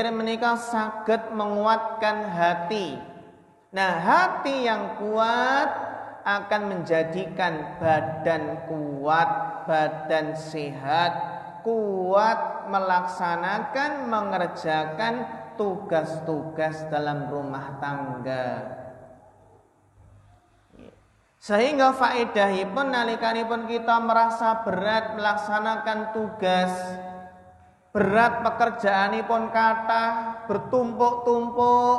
menika saged menguatkan hati. Nah, hati yang kuat akan menjadikan badan kuat, badan sehat, kuat melaksanakan, mengerjakan tugas-tugas dalam rumah tangga. Sehingga faedahipun nalikanipun kita merasa berat melaksanakan tugas, berat pekerjaanipun kathah, bertumpuk-tumpuk,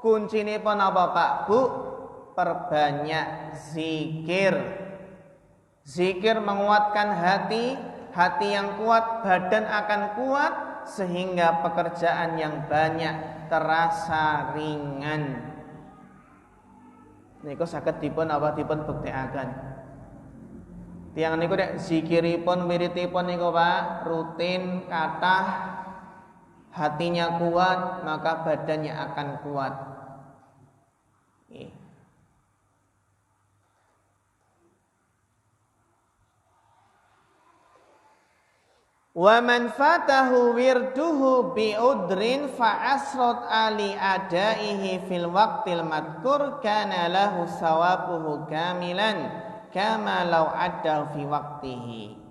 kuncinipun apa Pak Bu? Perbanyak zikir. Zikir menguatkan hati, hati yang kuat, badan akan kuat, sehingga pekerjaan yang banyak terasa ringan. Niku saged dipun buktekaken. Tiyang niku nek zikiripun wiridipun niku Pak rutin kathah, hatinya kuat, maka badannya akan kuat. Nggih. Wa man fatahu wirduhu bi udrin fa asrat ali adaihi fil waqtil madkur kana lahu sawabuhu kamilan kama law adda fi waqtihi.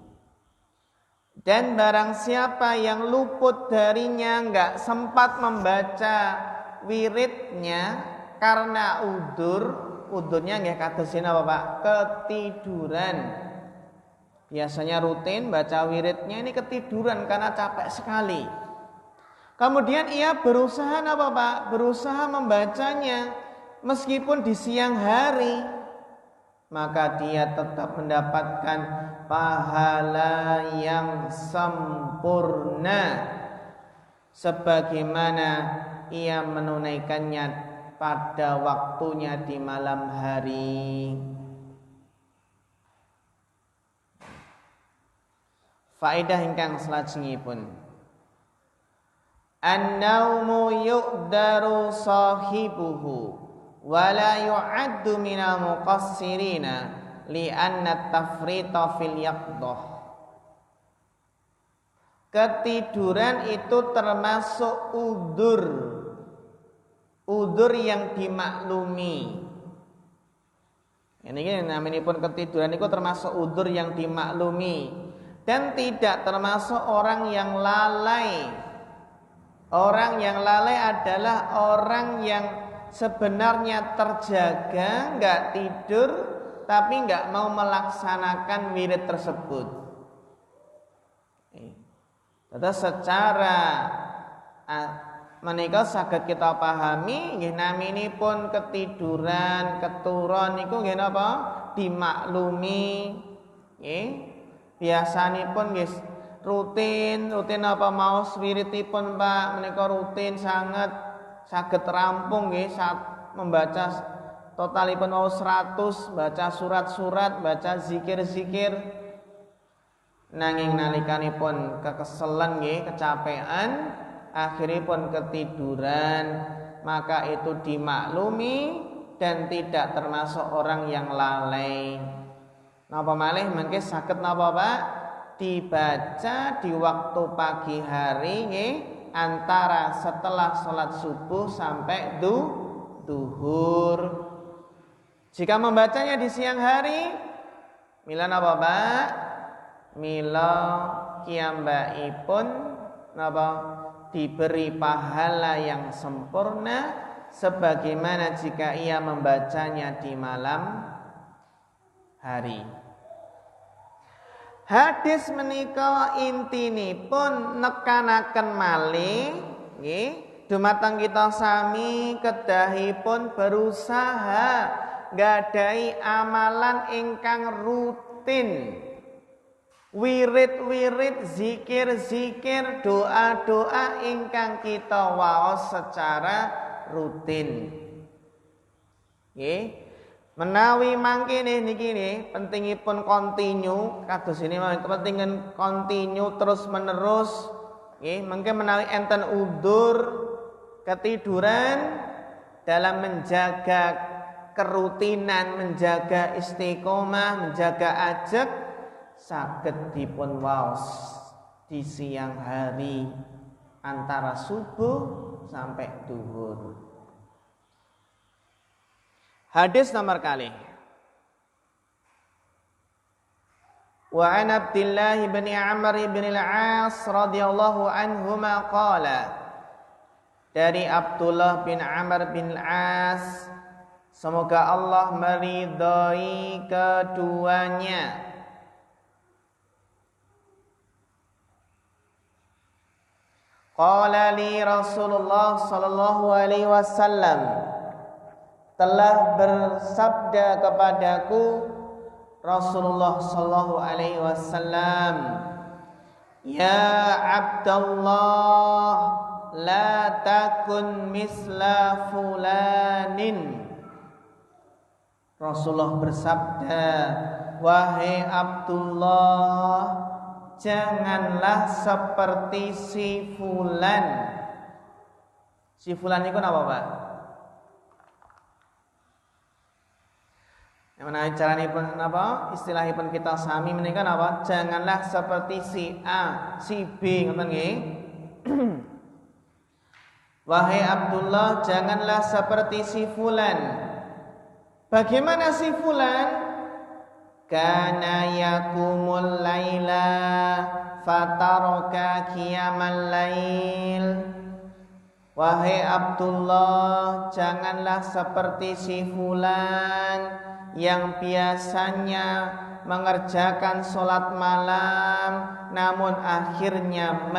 Dan barang siapa yang luput darinya, enggak sempat membaca wiridnya karena udurnya nggih kadosin apa Pak? Ketiduran. Biasanya rutin baca wiridnya, ini ketiduran karena capek sekali. Kemudian ia berusaha apa Pak? Berusaha membacanya meskipun di siang hari, maka dia tetap mendapatkan pahala yang sempurna sebagaimana ia menunaikannya pada waktunya di malam hari. Faedah ingkang salajengipun, an-naumu yuqdaru sahibuhu wa la yu'addu minal muqassirina li'anna tafrita fil yaqdah. Ketiduran itu termasuk udzur yang dimaklumi. Ini naminipun ketiduran itu termasuk udzur yang dimaklumi dan tidak termasuk orang yang lalai. Orang yang lalai adalah orang yang sebenarnya terjaga, nggak tidur, tapi nggak mau melaksanakan wirid tersebut. Terus secara menika saged kita pahami, nggih naminipun ketiduran, keturun niku nggih napa? Dimaklumi, nggih. Biasanipun nggih rutin apa maos wiridipun Pak menika rutin sangat saged rampung nggih saat membaca totalipun mau 100, baca surat-surat, baca zikir-zikir. Nanging nalikanipun kekeselen nggih, kecapean, akhiripun ketiduran, maka itu dimaklumi dan tidak termasuk orang yang lalai. Napa malih mengke saged napa Pak? Dibaca di waktu pagi hari nggih, antara setelah sholat subuh sampai duhur. Jika membacanya di siang hari, mila napa Pak? Mila kiyambakipun napa diberi pahala yang sempurna sebagaimana jika ia membacanya di malam hari. Hadis menika intinipun nekanaken malih nggih dumateng kita sami kedahipun berusaha nggadahi amalan ingkang rutin, wirid-wirid, zikir-zikir, doa-doa ingkang kita waos secara rutin. Nggih. Menawi mangkene niki nggih pentingipun kontinu kados ini pentingin kontinu terus menerus nggih mengke menawi enten udzur ketiduran dalam menjaga kerutinan, menjaga istiqomah, menjaga ajeg saged dipun waos di siang hari antara subuh sampai duhur. Hadis nomor kali. Wa an Abdullah bin Amr bin al-As radhiyallahu anhuma qala. Dari Abdullah bin Amr bin al-As, semoga Allah meridhai keduanya. Qala li Rasulullah sallallahu alaihi wasallam, telah bersabda kepadaku Rasulullah sallallahu alaihi wasallam, ya Abdullah la takun misla fulanin. Rasulullah bersabda, wahai Abdullah, janganlah seperti si fulan. Si fulan itu apa Pak? Yang mana caranipun apa? Istilahipun kita sami menika apa? Janganlah seperti si A, si B, ngoten nggih. Wahai Abdullah, janganlah seperti si fulan. Bagaimana si fulan? Kana yakumul laila fataraka qiyamal lail. Wahai Abdullah, janganlah seperti si fulan yang biasanya mengerjakan sholat malam namun akhirnya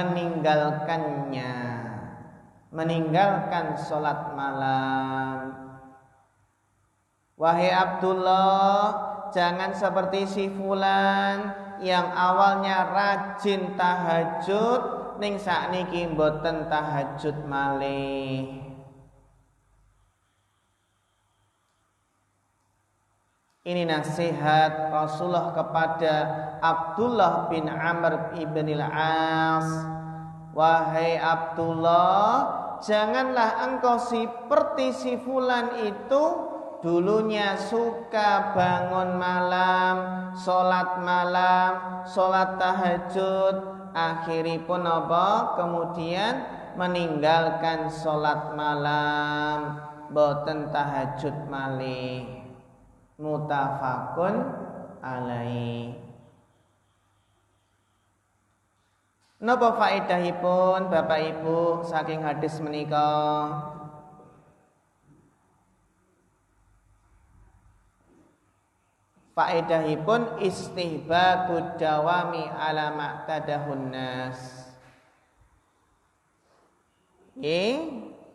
meninggalkan sholat malam. Wahai Abdullah, jangan seperti si fulan yang awalnya rajin tahajud ning sakniki mboten tahajud malih. Ini nasihat Rasulullah kepada Abdullah bin Amr ibn al-As. Wahai Abdullah, janganlah engkau seperti si fulan itu dulunya suka bangun malam, sholat tahajud, akhiripun apa? Kemudian meninggalkan sholat malam, boten tahajud malih. Mutafakun alaih. Napa faedahipun Bapak Ibu saking hadis menika? Faedahipun istihbabud dawami ala ma'tadahun nas.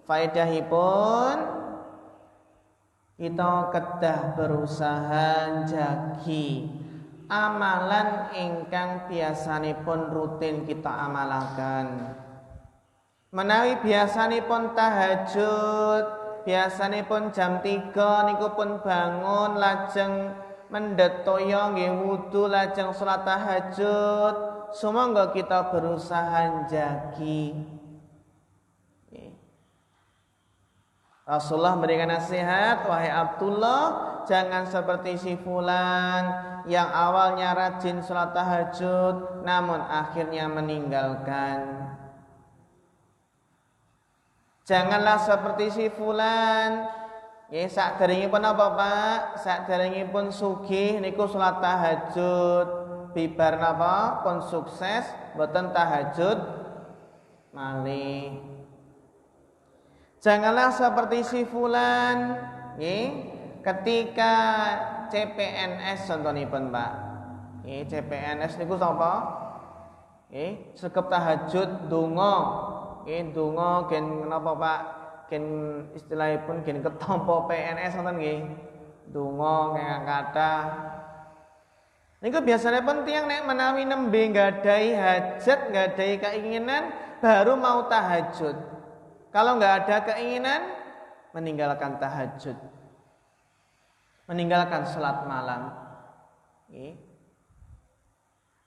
Faedahipun kita kedah berusaha jagi amalan ingkang biasanipun rutin kita amalaken. Menawi biasanipun tahajud, biasanipun jam 3 niku pun bangun lajeng mendhet toya nggih wudu lajeng salat tahajud, sumangga kita berusaha jagi. Rasulullah memberikan nasihat, wahai Abdullah, jangan seperti si fulan yang awalnya rajin salat tahajud namun akhirnya meninggalkan. Janganlah seperti si fulan, sakderengipun apa Pak? Sakderengipun sugih niku salat tahajud, bibar napa? Pun sukses mboten tahajud malih. Janganlah seperti si fulan, ketika CPNS contohipun Pak. CPNS niku sapa? Sekep tahajud donga. Donga gen napa Pak? Gen istilahipun gen ketampa PNS ngoten nggih. Donga kenging kathah. Niku biasanipun tiyang nek menawi nembe nggadahi hajat, nggadahi keinginan baru mau tahajud. Kalau nggak ada keinginan, meninggalkan tahajud, meninggalkan sholat malam.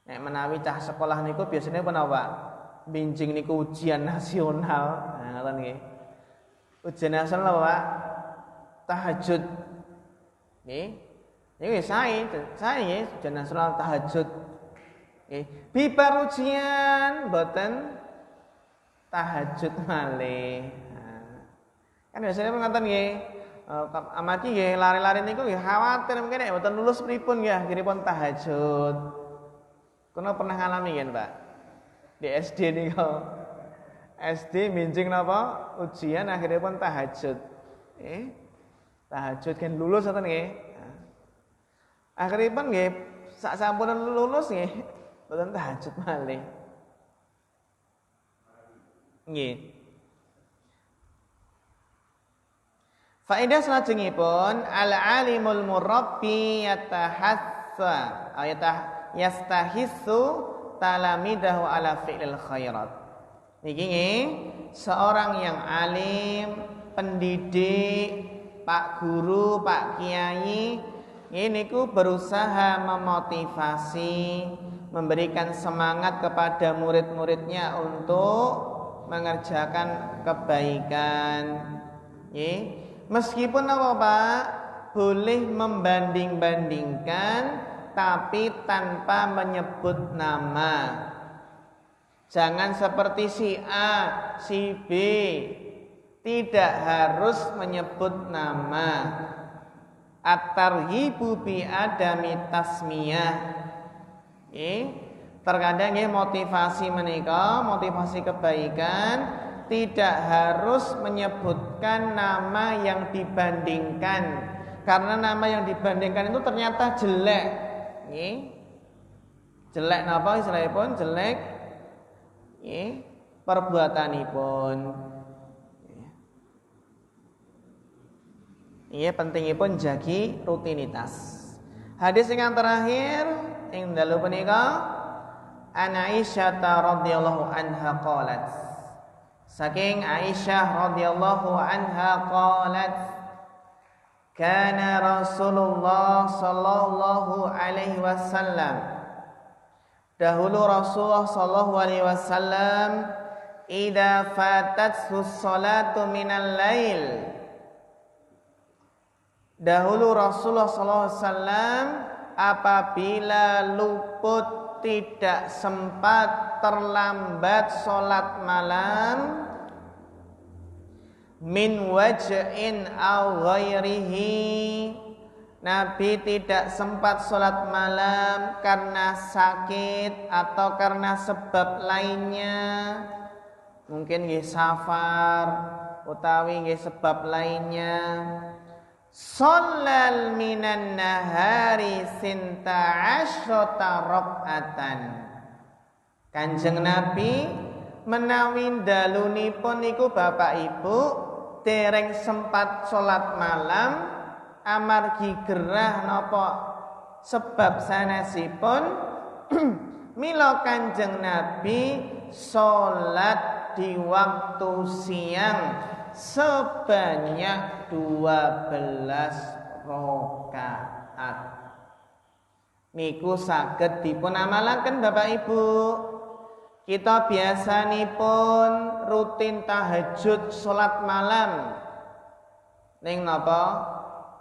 Nek menawi cah sekolah niku biasanya pun apa? Binjing niku ujian nasional. Nah, ngoten nggih. Ujian nasional apa, Pak? Tahajud. Niku sae nggih, ujian nasional tahajud. Bibar ujian mboten tahajud malih. Kan biasanya ngoten nggih. Amati nggih lari-lari niku nggih khawatir mungkin nek mboten lulus pripun nggih akhiripun tahajud. Kulo pernah ngalami kan, Pak. Di SD niku. SD minjing napa? Ujian akhiripun tahajud. Tahajud kan lulus ngoten nggih. Akhiripun nggih sak sampun lulus nggih mboten tahajud malih. Nggih. Faedah salajengipun al-alimul murabbi yatahassa yastahissu talamidahu ala fi'lil khairat. Niki nggih, seorang yang alim, pendidik, Pak Guru, Pak Kiai, niku berusaha memotivasi, memberikan semangat kepada murid-muridnya untuk mengerjakan kebaikan. Meskipun apa Pak? Boleh membanding-bandingkan tapi tanpa menyebut nama. Jangan seperti si A, si B. Tidak harus menyebut nama. At-targhibu bi adami tasmiyah. Terkadang motivasi menika, motivasi kebaikan tidak harus menyebutkan nama yang dibandingkan, karena nama yang dibandingkan itu ternyata jelek. Jelek napa istilahipun? Jelek perbuatanipun. Pentingipun jagi rutinitas. Hadis yang terakhir ing dalu punika An Aisyah radhiyallahu anha qalat. Saking Aisyah radhiyallahu anha qalat, kana Rasulullah sallallahu alaihi wasallam, dahulu Rasulullah sallallahu alaihi wasallam, idza fatathu sholatu minal lail, dahulu Rasulullah sallallahu alaihi wasallam apabila luput, tidak sempat, terlambat sholat malam, min waj'in aw ghairihi, Nabi tidak sempat sholat malam karena sakit atau karena sebab lainnya, mungkin nggih safar utawi nggih sebab lainnya. Shallal minan nahari sinta asyrata rakaatan. Kanjeng Nabi menawi dalunipun niku Bapak Ibu dereng sempat sholat malam amargi gerah napa sebab sanesipun mila Kanjeng Nabi sholat di waktu siang sebanyak 12 rakaat. Niku saged dipun amalaken Bapak Ibu. Kita biasanipun rutin tahajud salat malam. Ning napa?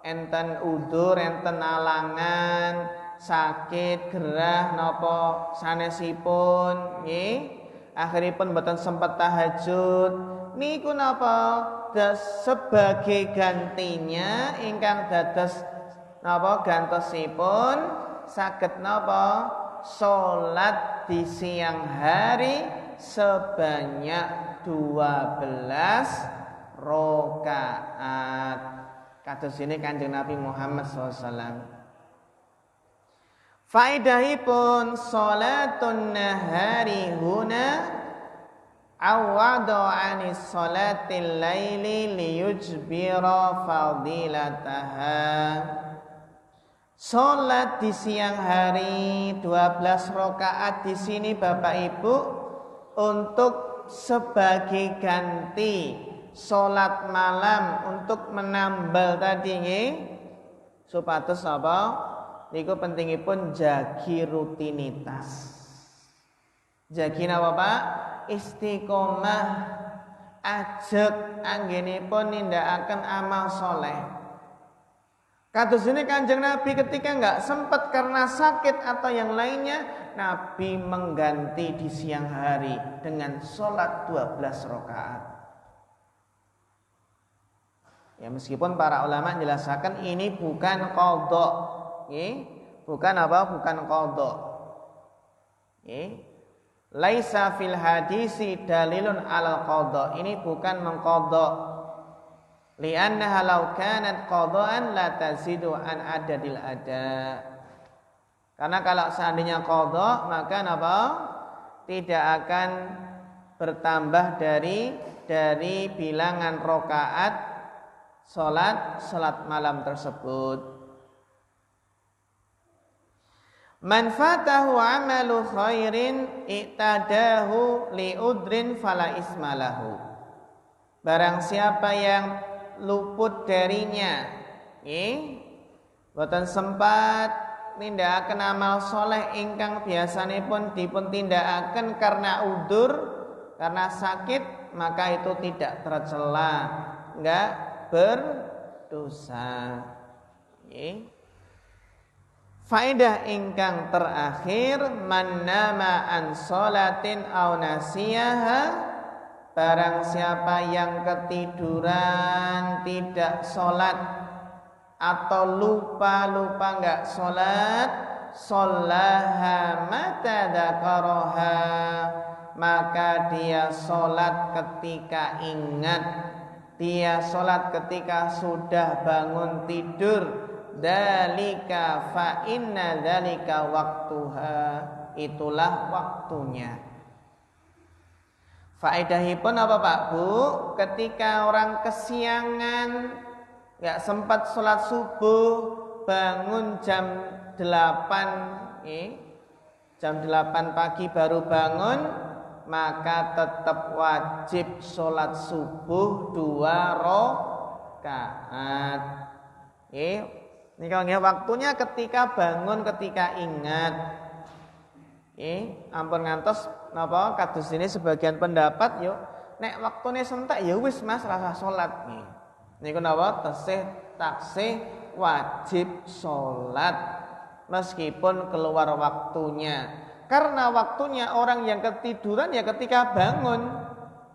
Enten udzur, enten alangan, sakit, gerah napa sanesipun nggih. Akhiripun mboten sempat tahajud. Niku napa? Sebagai gantinya ingkang dados napa gantosipun saged napa? Salat di siang hari sebanyak 12 rakaat. Kados ini Kanjeng Nabi Muhammad SAW. Faedahipun salatun nahari huna awwadu anis salatil laili liyujbira fadilataha. Salat di siang hari 12 rakaat di sini Bapak Ibu untuk sebagai ganti salat malam untuk menambal tadi nggih. Supados apa? Niku pentingipun jagi rutinitas. Jagi napa Pak? Istiqomah ajeg anggenipun nindakaken amal soleh. Kados ini Kanjeng Nabi ketika enggak sempat karena sakit atau yang lainnya, Nabi mengganti di siang hari dengan sholat 12 rakaat. Ya meskipun para ulama menjelaskan ini bukan qadha, bukan apa? Bukan qadha. Laisa fil hadisi dalilun alal qadha. Ini bukan mengqadha. Li'annaha law kanat qadhaan la tazidu an adadil ada. Karena kalau seandainya qadha maka apa? Tidak akan bertambah dari bilangan rakaat salat malam tersebut. Man fatahu amalu khairin i'tadahu li'udrin fala ismalahu. Barang siapa yang luput darinya, boten sempat nindakaken amal soleh ingkang biasanipun dipun tindakaken karena udzur, karena sakit, maka itu tidak tercela, enggak berdosa. Faedah ingkang terakhir, man nama an sholatin aw nasiyaha. Barang siapa yang ketiduran tidak sholat atau lupa enggak sholat, shollaha mata dzakaraha, maka dia sholat ketika ingat, dia sholat ketika sudah bangun tidur. Dzalika fa inna dzalika waktuha, itulah waktunya. Faedahipun apa Pak Bu? Ketika orang kesiangan, enggak sempat sholat subuh, bangun jam 8, jam 8 pagi baru bangun, maka tetap wajib sholat subuh 2 rakaat. Ini kalau waktunya ketika bangun, ketika ingat. Ampun ngantos napa kados ini sebagian pendapat yo nek waktune sentek ya wis Mas rasa salat nggih. Niku napa taksih wajib salat meskipun keluar waktunya. Karena waktunya orang yang ketiduran ya ketika bangun.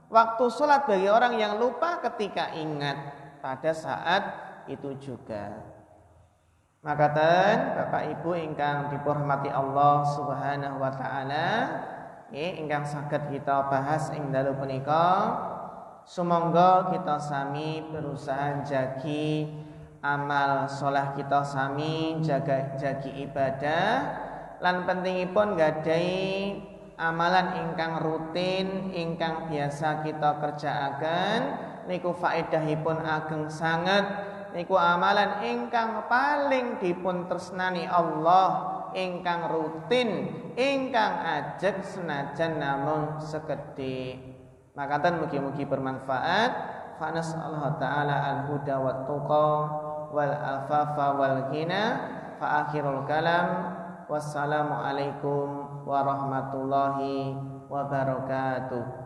Waktu salat bagi orang yang lupa ketika ingat pada saat itu juga. Makaten Bapak Ibu ingkang dipurmati Allah Subhanahu wa taala, ingkang saged kita bahas ing dalu punika, sumangga kita sami berusaha jagi amal saleh kita sami, jagi ibadah, lan pentingipun gadhahi amalan ingkang rutin ingkang biasa kita kerjaaken niku faedahipun ageng sanget. Niku amalan ingkang paling dipun tresnani Allah, ingkang rutin, ingkang ajeg senajan namung sekedhik. Makaten mugi-mugi bermanfaat. Fa nasallahu taala al-huda wat tuqa wal afafa wal ghina. Fa akhirul kalam wassalamu alaikum warahmatullahi wabarakatuh.